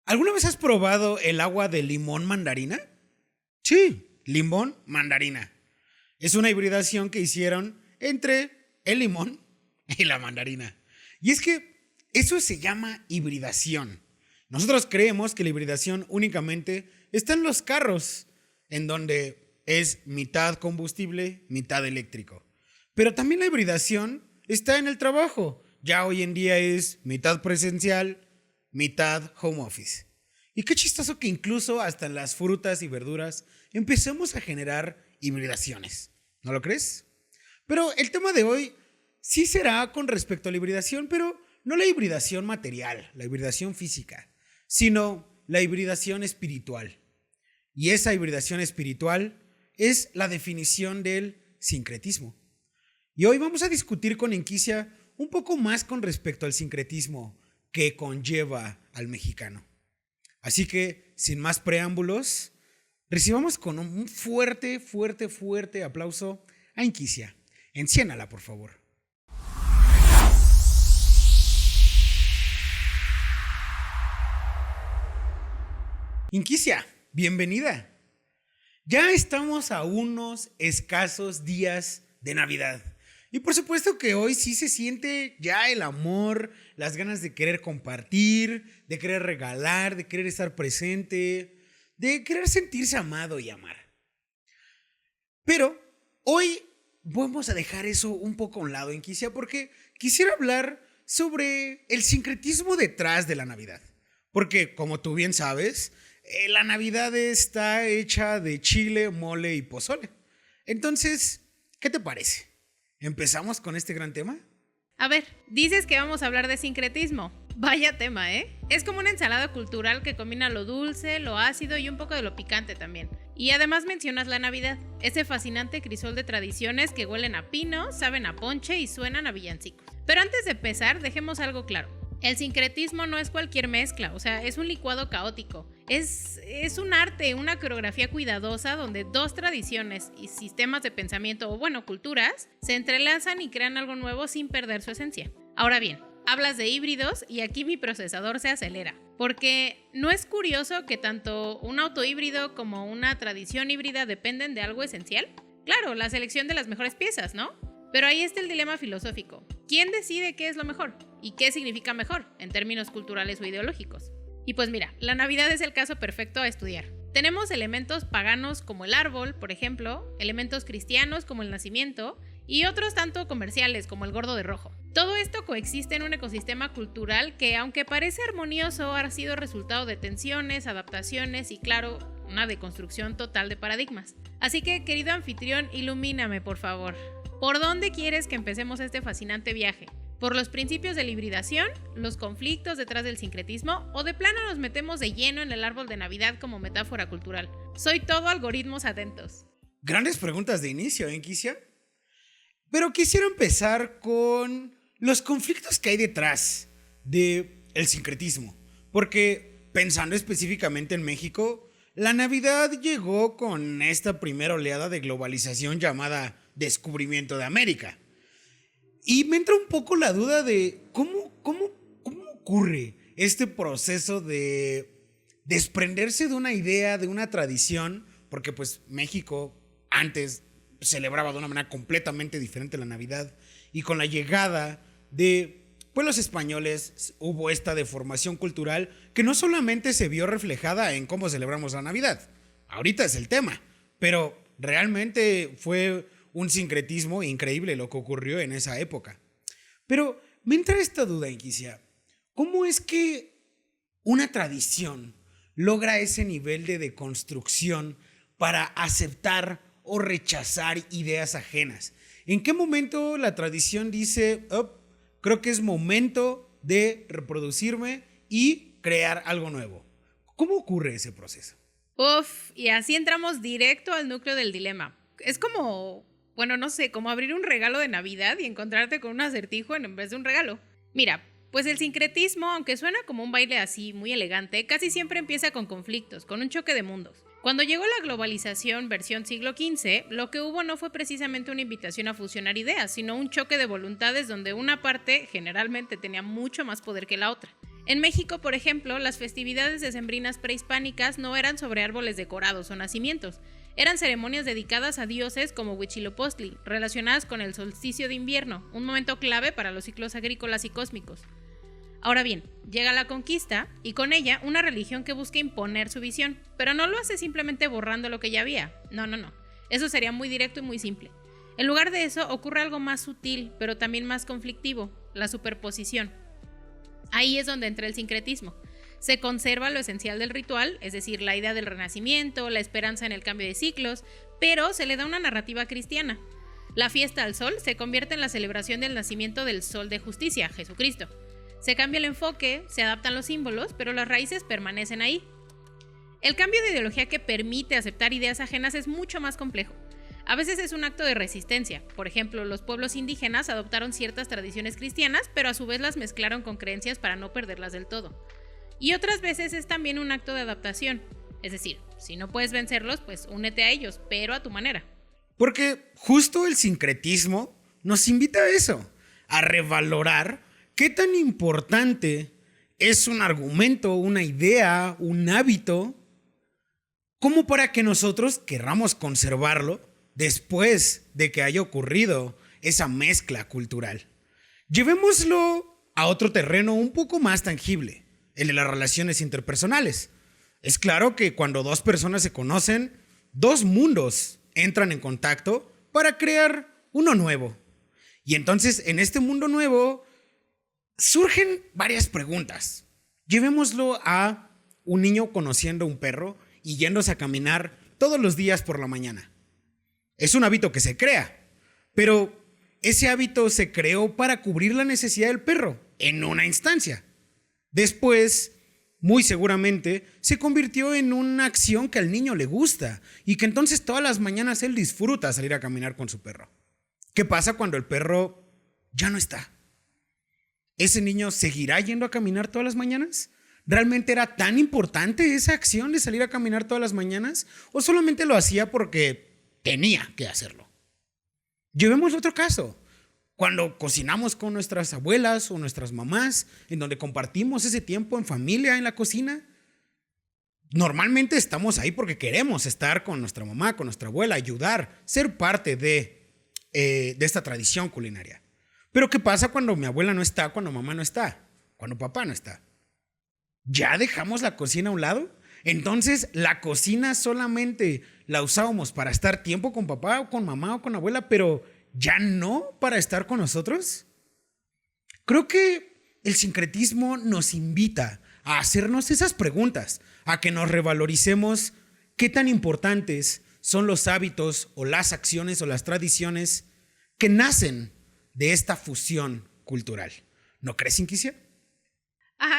¿Alguna vez has probado el agua de limón mandarina? Sí, limón mandarina. Es una hibridación que hicieron entre el limón y la mandarina. Y es que eso se llama hibridación. Nosotros creemos que la hibridación únicamente está en los carros, en donde es mitad combustible, mitad eléctrico. Pero también la hibridación está en el trabajo. Ya hoy en día es mitad presencial, mitad home office. Y qué chistoso que incluso hasta en las frutas y verduras empecemos a generar hibridaciones. ¿No lo crees? Pero el tema de hoy sí será con respecto a la hibridación, pero no la hibridación material, la hibridación física, sino la hibridación espiritual. Y esa hibridación espiritual es la definición del sincretismo. Y hoy vamos a discutir con Enquicia un poco más con respecto al sincretismo que conlleva al mexicano. Así que, sin más preámbulos, recibamos con un fuerte, fuerte, fuerte aplauso a Enquicia. Enciénala, por favor. Enquicia, bienvenida. Ya estamos a unos escasos días de Navidad. Y por supuesto que hoy sí se siente ya el amor, las ganas de querer compartir, de querer regalar, de querer estar presente, de querer sentirse amado y amar. Pero hoy vamos a dejar eso un poco a un lado, Enquicia, porque quisiera hablar sobre el sincretismo detrás de la Navidad. Porque, como tú bien sabes, la Navidad está hecha de chile, mole y pozole. Entonces, ¿qué te parece? ¿Empezamos con este gran tema? A ver, dices que vamos a hablar de sincretismo. Vaya tema, ¿eh? Es como una ensalada cultural que combina lo dulce, lo ácido y un poco de lo picante también. Y además mencionas la Navidad, ese fascinante crisol de tradiciones que huelen a pino, saben a ponche y suenan a villancicos. Pero antes de empezar, dejemos algo claro. El sincretismo no es cualquier mezcla, o sea, es un licuado caótico. Es un arte, una coreografía cuidadosa donde dos tradiciones y sistemas de pensamiento, o bueno, culturas, se entrelazan y crean algo nuevo sin perder su esencia. Ahora bien, hablas de híbridos y aquí mi procesador se acelera. Porque ¿no es curioso que tanto un auto híbrido como una tradición híbrida dependen de algo esencial? Claro, la selección de las mejores piezas, ¿no? Pero ahí está el dilema filosófico. ¿Quién decide qué es lo mejor? ¿Y qué significa mejor en términos culturales o ideológicos? Y pues mira, la Navidad es el caso perfecto a estudiar. Tenemos elementos paganos como el árbol, por ejemplo, elementos cristianos como el nacimiento y otros tanto comerciales como el gordo de rojo. Todo esto coexiste en un ecosistema cultural que, aunque parece armonioso, ha sido resultado de tensiones, adaptaciones y, claro, una deconstrucción total de paradigmas. Así que, querido anfitrión, ilumíname, por favor. ¿Por dónde quieres que empecemos este fascinante viaje? ¿Por los principios de la hibridación, los conflictos detrás del sincretismo o de plano nos metemos de lleno en el árbol de Navidad como metáfora cultural? Soy todo algoritmos atentos. Grandes preguntas de inicio, ¿eh, Enquicia? Pero quisiera empezar con los conflictos que hay detrás del sincretismo. Porque pensando específicamente en México, la Navidad llegó con esta primera oleada de globalización llamada descubrimiento de América. Y me entra un poco la duda de cómo ocurre este proceso de desprenderse de una idea, de una tradición, porque pues México antes celebraba de una manera completamente diferente la Navidad, y con la llegada de pues, los españoles hubo esta deformación cultural que no solamente se vio reflejada en cómo celebramos la Navidad, ahorita es el tema, pero realmente fue un sincretismo increíble lo que ocurrió en esa época. Pero me entra esta duda, Enquicia. ¿Cómo es que una tradición logra ese nivel de deconstrucción para aceptar o rechazar ideas ajenas? ¿En qué momento la tradición dice, oh, creo que es momento de reproducirme y crear algo nuevo? ¿Cómo ocurre ese proceso? Uf, y así entramos directo al núcleo del dilema. Es como, bueno, no sé, como abrir un regalo de Navidad y encontrarte con un acertijo en vez de un regalo. Mira, pues el sincretismo, aunque suena como un baile así, muy elegante, casi siempre empieza con conflictos, con un choque de mundos. Cuando llegó la globalización versión siglo XV, lo que hubo no fue precisamente una invitación a fusionar ideas, sino un choque de voluntades donde una parte generalmente tenía mucho más poder que la otra. En México, por ejemplo, las festividades decembrinas prehispánicas no eran sobre árboles decorados o nacimientos, eran ceremonias dedicadas a dioses como Huitzilopochtli, relacionadas con el solsticio de invierno, un momento clave para los ciclos agrícolas y cósmicos. Ahora bien, llega la conquista y con ella una religión que busca imponer su visión, pero no lo hace simplemente borrando lo que ya había. No. Eso sería muy directo y muy simple. En lugar de eso ocurre algo más sutil, pero también más conflictivo, la superposición. Ahí es donde entra el sincretismo. Se conserva lo esencial del ritual, es decir, la idea del renacimiento, la esperanza en el cambio de ciclos, pero se le da una narrativa cristiana. La fiesta al sol se convierte en la celebración del nacimiento del sol de justicia, Jesucristo. Se cambia el enfoque, se adaptan los símbolos, pero las raíces permanecen ahí. El cambio de ideología que permite aceptar ideas ajenas es mucho más complejo. A veces es un acto de resistencia. Por ejemplo, los pueblos indígenas adoptaron ciertas tradiciones cristianas, pero a su vez las mezclaron con creencias para no perderlas del todo. Y otras veces es también un acto de adaptación. Es decir, si no puedes vencerlos, pues únete a ellos, pero a tu manera. Porque justo el sincretismo nos invita a eso, a revalorar qué tan importante es un argumento, una idea, un hábito, como para que nosotros querramos conservarlo después de que haya ocurrido esa mezcla cultural. Llevémoslo a otro terreno un poco más tangible, el de las relaciones interpersonales. Es claro que cuando dos personas se conocen, dos mundos entran en contacto para crear uno nuevo. Y entonces en este mundo nuevo surgen varias preguntas. Llevémoslo a un niño conociendo a un perro y yéndose a caminar todos los días por la mañana. Es un hábito que se crea, pero ese hábito se creó para cubrir la necesidad del perro en una instancia. Después, muy seguramente, se convirtió en una acción que al niño le gusta y que entonces todas las mañanas él disfruta salir a caminar con su perro. ¿Qué pasa cuando el perro ya no está? ¿Ese niño seguirá yendo a caminar todas las mañanas? ¿Realmente era tan importante esa acción de salir a caminar todas las mañanas? ¿O solamente lo hacía porque tenía que hacerlo? Llevemos otro caso. Cuando cocinamos con nuestras abuelas o nuestras mamás, en donde compartimos ese tiempo en familia en la cocina, normalmente estamos ahí porque queremos estar con nuestra mamá, con nuestra abuela, ayudar, ser parte de esta tradición culinaria. Pero ¿qué pasa cuando mi abuela no está, cuando mamá no está, cuando papá no está? ¿Ya dejamos la cocina a un lado? Entonces, ¿la cocina solamente la usábamos para estar tiempo con papá o con mamá o con abuela, pero ya no para estar con nosotros? Creo que el sincretismo nos invita a hacernos esas preguntas, a que nos revaloricemos qué tan importantes son los hábitos o las acciones o las tradiciones que nacen de esta fusión cultural. ¿No crees, Inquicia?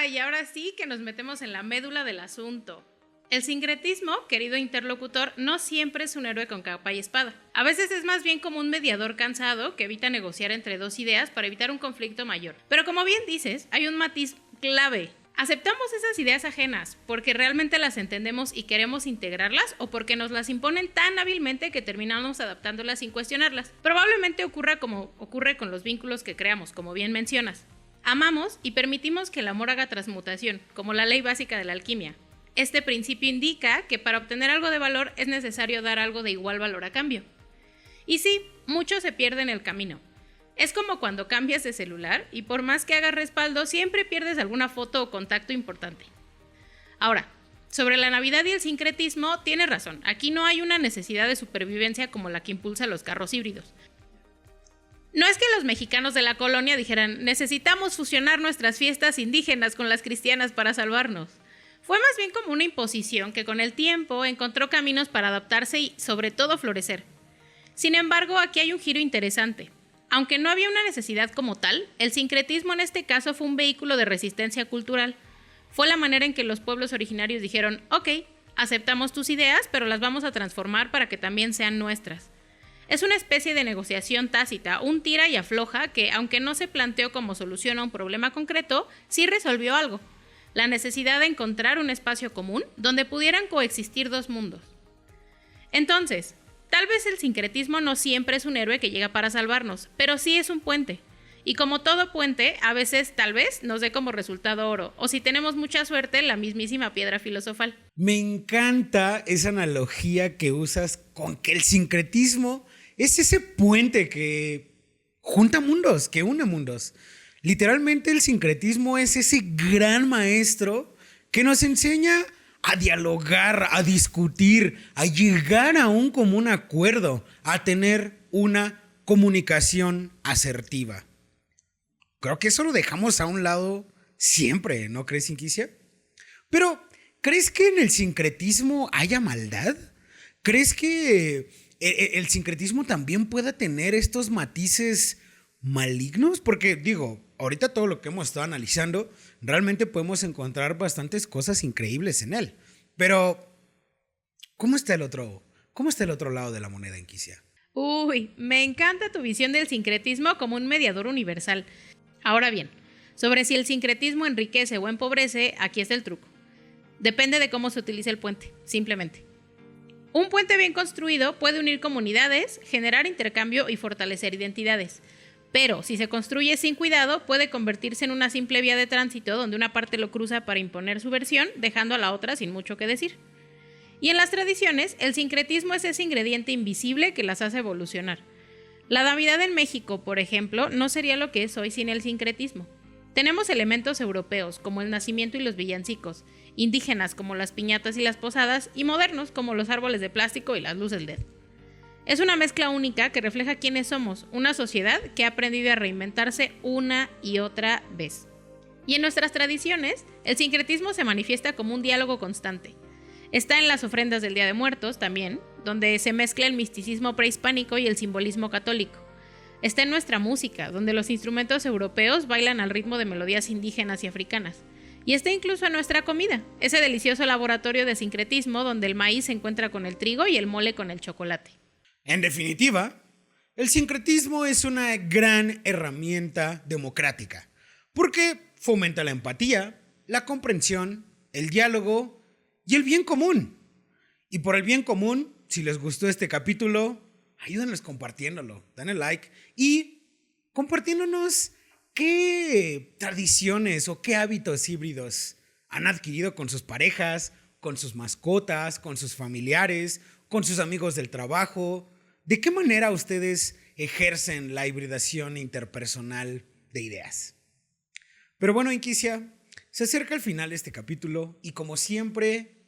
Y ahora sí que nos metemos en la médula del asunto. El sincretismo, querido interlocutor, no siempre es un héroe con capa y espada. A veces es más bien como un mediador cansado que evita negociar entre dos ideas para evitar un conflicto mayor. Pero como bien dices, hay un matiz clave. ¿Aceptamos esas ideas ajenas porque realmente las entendemos y queremos integrarlas o porque nos las imponen tan hábilmente que terminamos adaptándolas sin cuestionarlas? Probablemente ocurra como ocurre con los vínculos que creamos, como bien mencionas. Amamos y permitimos que el amor haga transmutación, como la ley básica de la alquimia. Este principio indica que para obtener algo de valor es necesario dar algo de igual valor a cambio. Y sí, mucho se pierde en el camino. Es como cuando cambias de celular y por más que hagas respaldo, siempre pierdes alguna foto o contacto importante. Ahora, sobre la Navidad y el sincretismo, tienes razón. Aquí no hay una necesidad de supervivencia como la que impulsa los carros híbridos. No es que los mexicanos de la colonia dijeran, necesitamos fusionar nuestras fiestas indígenas con las cristianas para salvarnos. Fue más bien como una imposición que con el tiempo encontró caminos para adaptarse y, sobre todo, florecer. Sin embargo, aquí hay un giro interesante. Aunque no había una necesidad como tal, el sincretismo en este caso fue un vehículo de resistencia cultural. Fue la manera en que los pueblos originarios dijeron, ok, aceptamos tus ideas, pero las vamos a transformar para que también sean nuestras. Es una especie de negociación tácita, un tira y afloja que, aunque no se planteó como solución a un problema concreto, sí resolvió algo. La necesidad de encontrar un espacio común donde pudieran coexistir dos mundos. Entonces, tal vez el sincretismo no siempre es un héroe que llega para salvarnos, pero sí es un puente. Y como todo puente, a veces tal vez nos dé como resultado oro, o si tenemos mucha suerte, la mismísima piedra filosofal. Me encanta esa analogía que usas con que el sincretismo es ese puente que junta mundos, que une mundos. Literalmente el sincretismo es ese gran maestro que nos enseña a dialogar, a discutir, a llegar a un común acuerdo, a tener una comunicación asertiva. Creo que eso lo dejamos a un lado siempre, ¿no crees, Inquicia? Pero, ¿crees que en el sincretismo haya maldad? ¿Crees que el sincretismo también pueda tener estos matices malignos? Porque, digo, ahorita todo lo que hemos estado analizando, realmente podemos encontrar bastantes cosas increíbles en él. Pero, ¿cómo está el otro lado de la moneda, Inquicia? Uy, me encanta tu visión del sincretismo como un mediador universal. Ahora bien, sobre si el sincretismo enriquece o empobrece, aquí está el truco. Depende de cómo se utilice el puente, simplemente. Un puente bien construido puede unir comunidades, generar intercambio y fortalecer identidades. Pero si se construye sin cuidado, puede convertirse en una simple vía de tránsito donde una parte lo cruza para imponer su versión, dejando a la otra sin mucho que decir. Y en las tradiciones, el sincretismo es ese ingrediente invisible que las hace evolucionar. La Navidad en México, por ejemplo, no sería lo que es hoy sin el sincretismo. Tenemos elementos europeos, como el nacimiento y los villancicos, indígenas como las piñatas y las posadas, y modernos como los árboles de plástico y las luces LED. Es una mezcla única que refleja quiénes somos, una sociedad que ha aprendido a reinventarse una y otra vez. Y en nuestras tradiciones, el sincretismo se manifiesta como un diálogo constante. Está en las ofrendas del Día de Muertos también, donde se mezcla el misticismo prehispánico y el simbolismo católico. Está en nuestra música, donde los instrumentos europeos bailan al ritmo de melodías indígenas y africanas. Y está incluso en nuestra comida, ese delicioso laboratorio de sincretismo donde el maíz se encuentra con el trigo y el mole con el chocolate. En definitiva, el sincretismo es una gran herramienta democrática, porque fomenta la empatía, la comprensión, el diálogo y el bien común. Y por el bien común, si les gustó este capítulo, ayúdenles compartiéndolo, denle like y compartiéndonos qué tradiciones o qué hábitos híbridos han adquirido con sus parejas, con sus mascotas, con sus familiares, con sus amigos del trabajo. ¿De qué manera ustedes ejercen la hibridación interpersonal de ideas? Pero bueno, Inquicia, se acerca el final de este capítulo y como siempre,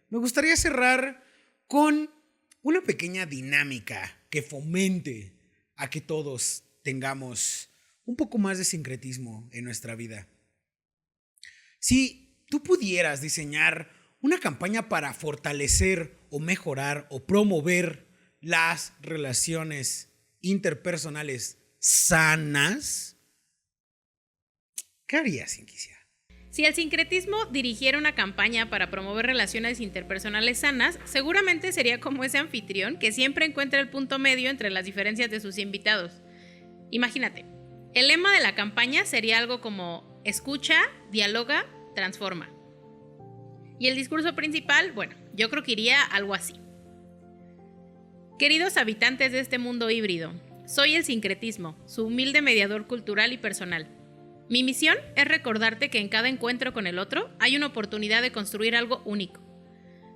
me gustaría cerrar con una pequeña dinámica que fomente a que todos tengamos un poco más de sincretismo en nuestra vida. Si tú pudieras diseñar una campaña para fortalecer o mejorar o promover las relaciones interpersonales sanas, ¿qué harías, Inquicia? Si el sincretismo dirigiera una campaña para promover relaciones interpersonales sanas, seguramente sería como ese anfitrión que siempre encuentra el punto medio entre las diferencias de sus invitados. Imagínate, el lema de la campaña sería algo como escucha, dialoga, transforma. Y el discurso principal, bueno, yo creo que iría algo así. Queridos habitantes de este mundo híbrido, soy el sincretismo, su humilde mediador cultural y personal. Mi misión es recordarte que en cada encuentro con el otro hay una oportunidad de construir algo único.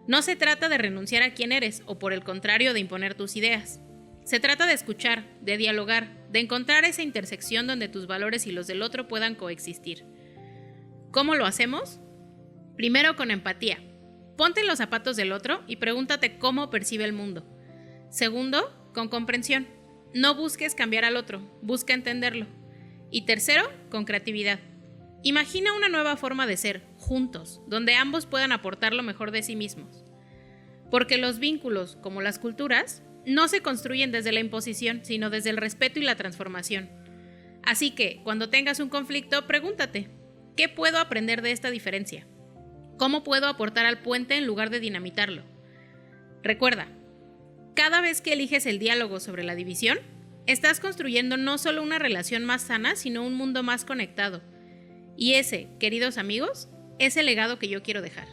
No se trata de renunciar a quién eres o por el contrario de imponer tus ideas. Se trata de escuchar, de dialogar, de encontrar esa intersección donde tus valores y los del otro puedan coexistir. ¿Cómo lo hacemos? Primero con empatía. Ponte en los zapatos del otro y pregúntate cómo percibe el mundo. Segundo, con comprensión. No busques cambiar al otro, busca entenderlo. Y tercero, con creatividad. Imagina una nueva forma de ser, juntos, donde ambos puedan aportar lo mejor de sí mismos. Porque los vínculos, como las culturas, no se construyen desde la imposición, sino desde el respeto y la transformación. Así que, cuando tengas un conflicto, pregúntate, ¿qué puedo aprender de esta diferencia? ¿Cómo puedo aportar al puente en lugar de dinamitarlo? Recuerda, cada vez que eliges el diálogo sobre la división, estás construyendo no solo una relación más sana, sino un mundo más conectado. Y ese, queridos amigos, es el legado que yo quiero dejar.